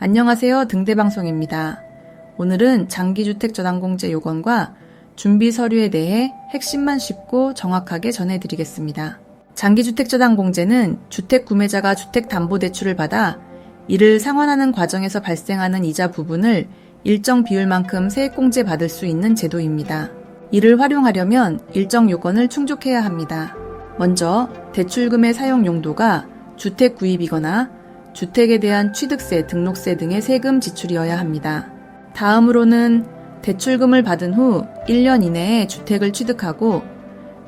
안녕하세요. 등대방송입니다. 오늘은 장기주택저당공제 요건과 준비 서류에 대해 핵심만 쉽고 정확하게 전해드리겠습니다. 장기주택저당공제는 주택구매자가 주택담보대출을 받아 이를 상환하는 과정에서 발생하는 이자 부분을 일정 비율만큼 세액공제 받을 수 있는 제도입니다. 이를 활용하려면 일정 요건을 충족해야 합니다. 먼저 대출금의 사용 용도가 주택 구입이거나 주택에 대한 취득세, 등록세 등의 세금 지출이어야 합니다. 다음으로는 대출금을 받은 후 1년 이내에 주택을 취득하고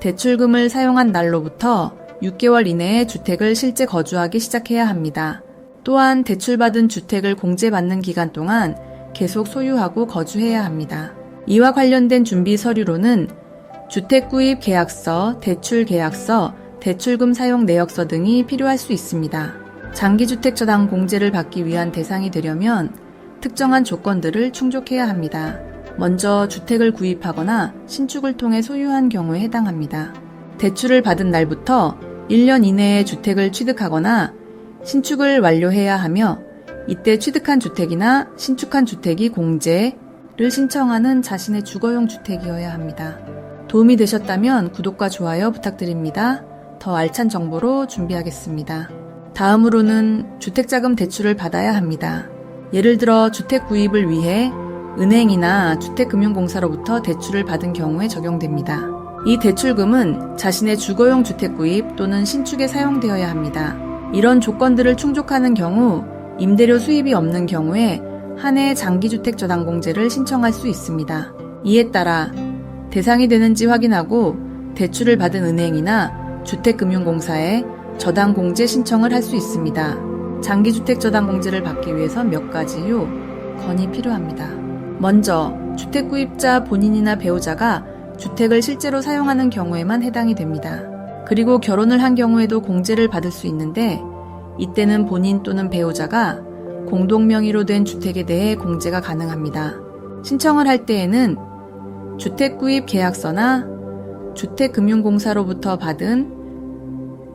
대출금을 사용한 날로부터 6개월 이내에 주택을 실제 거주하기 시작해야 합니다. 또한 대출받은 주택을 공제받는 기간 동안 계속 소유하고 거주해야 합니다. 이와 관련된 준비 서류로는 주택구입 계약서, 대출 계약서, 대출금 사용 내역서 등이 필요할 수 있습니다. 장기주택저당 공제를 받기 위한 대상이 되려면 특정한 조건들을 충족해야 합니다. 먼저 주택을 구입하거나 신축을 통해 소유한 경우에 해당합니다. 대출을 받은 날부터 1년 이내에 주택을 취득하거나 신축을 완료해야 하며 이때 취득한 주택이나 신축한 주택이 공제를 신청하는 자신의 주거용 주택이어야 합니다. 도움이 되셨다면 구독과 좋아요 부탁드립니다. 더 알찬 정보로 준비하겠습니다. 다음으로는 주택자금 대출을 받아야 합니다. 예를 들어 주택 구입을 위해 은행이나 주택금융공사로부터 대출을 받은 경우에 적용됩니다. 이 대출금은 자신의 주거용 주택 구입 또는 신축에 사용되어야 합니다. 이런 조건들을 충족하는 경우 임대료 수입이 없는 경우에 한 해 장기주택저당공제를 신청할 수 있습니다. 이에 따라 대상이 되는지 확인하고 대출을 받은 은행이나 주택금융공사에 저당공제 신청을 할 수 있습니다. 장기주택저당공제를 받기 위해서 몇 가지 요건이 필요합니다. 먼저 주택구입자 본인이나 배우자가 주택을 실제로 사용하는 경우에만 해당이 됩니다. 그리고 결혼을 한 경우에도 공제를 받을 수 있는데 이때는 본인 또는 배우자가 공동명의로 된 주택에 대해 공제가 가능합니다. 신청을 할 때에는 주택구입 계약서나 주택금융공사로부터 받은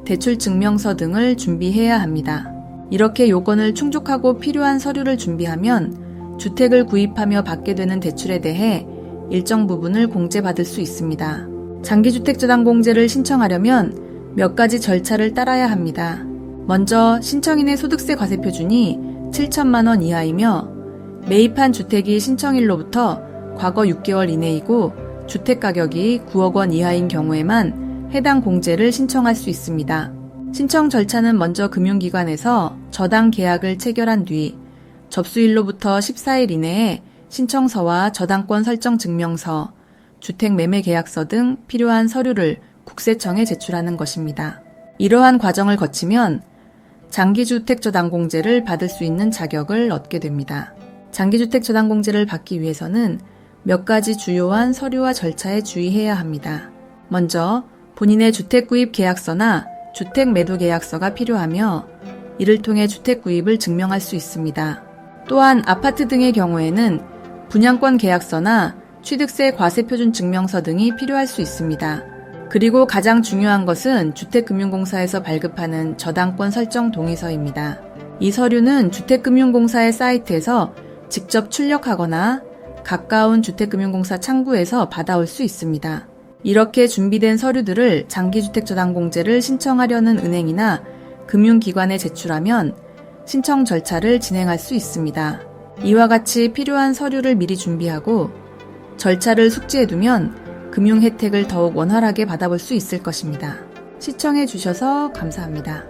대출증명서 등을 준비해야 합니다. 이렇게 요건을 충족하고 필요한 서류를 준비하면 주택을 구입하며 받게 되는 대출에 대해 일정 부분을 공제받을 수 있습니다. 장기주택저당공제를 신청하려면 몇 가지 절차를 따라야 합니다. 먼저 신청인의 소득세 과세표준이 7천만 원 이하이며 매입한 주택이 신청일로부터 과거 6개월 이내이고 주택가격이 9억 원 이하인 경우에만 해당 공제를 신청할 수 있습니다. 신청 절차는 먼저 금융기관에서 저당 계약을 체결한 뒤 접수일로부터 14일 이내에 신청서와 저당권 설정 증명서, 주택매매계약서 등 필요한 서류를 국세청에 제출하는 것입니다. 이러한 과정을 거치면 장기주택저당공제를 받을 수 있는 자격을 얻게 됩니다. 장기주택저당공제를 받기 위해서는 몇 가지 주요한 서류와 절차에 주의해야 합니다. 먼저 본인의 주택구입 계약서나 주택매도계약서가 필요하며 이를 통해 주택구입을 증명할 수 있습니다. 또한 아파트 등의 경우에는 분양권 계약서나 취득세 과세표준 증명서 등이 필요할 수 있습니다. 그리고 가장 중요한 것은 주택금융공사에서 발급하는 저당권 설정 동의서입니다. 이 서류는 주택금융공사의 사이트에서 직접 출력하거나 가까운 주택금융공사 창구에서 받아올 수 있습니다. 이렇게 준비된 서류들을 장기주택저당공제를 신청하려는 은행이나 금융기관에 제출하면 신청 절차를 진행할 수 있습니다. 이와 같이 필요한 서류를 미리 준비하고 절차를 숙지해두면 금융 혜택을 더욱 원활하게 받아볼 수 있을 것입니다. 시청해주셔서 감사합니다.